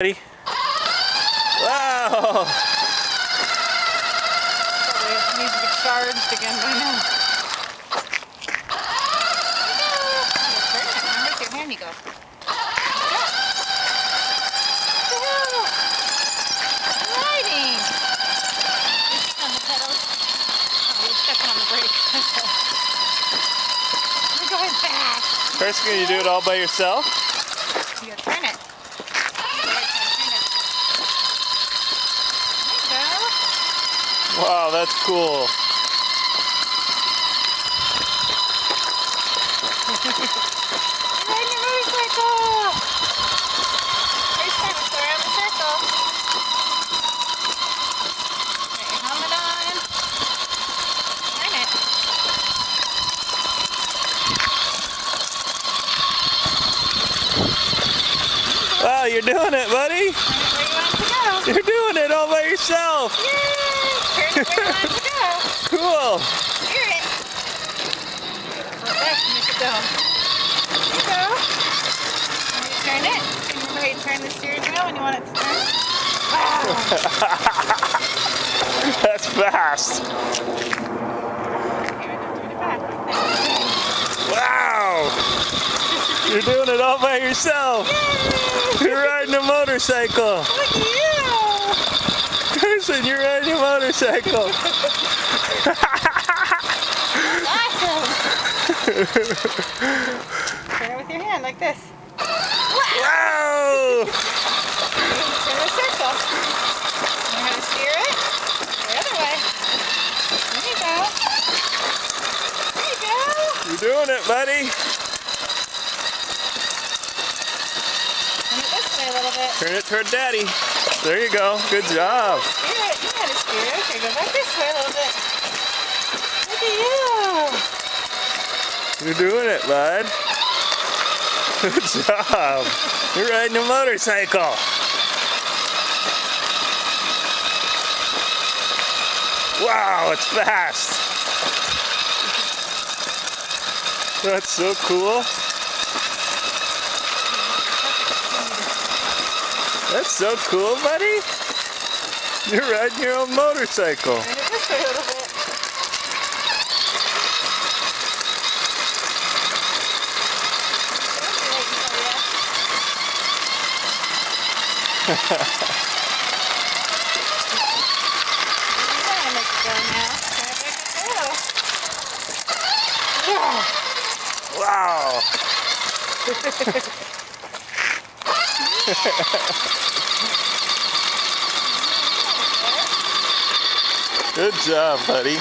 Ready? Wow! Probably needs to be charged again by now. Turn it. Remember, with your hand you go. Riding! You're on the pedals. Oh, you're stepping on the brake. You're going fast. Carson, can you do it all by yourself? You gotta turn it. Wow, that's cool. You're riding your motorcycle! Race time, let's go around the circle. Put your helmet on. Turn it. Wow, you're doing it, buddy. Turn it where you want it to go. You're doing it all by yourself. Yay! Turn it where you want it to go. Cool. Steer it. Flip back to make it go. There you go. And you turn it. And remember how you turn the steering wheel when you want it to turn? Wow! That's fast. Here, now turn it back. Wow. You're doing it all by yourself. Yay! You're riding a motorcycle. Look at you! Carson, you're riding a motorcycle. Awesome! Turn it with your hand like this. Wow! Turn the circle. Learn how to steer it. The other way. There you go. There you go. You're doing it, buddy. Turn it this way a little bit. Turn it toward Daddy. There you go. Good job. Steer it. You know how to steer it. Okay, go back this way a little bit. Look at you. You're doing it, bud. Good job. You're riding a motorcycle. Wow, it's fast. That's so cool. That's so cool, buddy. You're riding your own motorcycle. Turn it this way a little bit. Wow. Good job, buddy.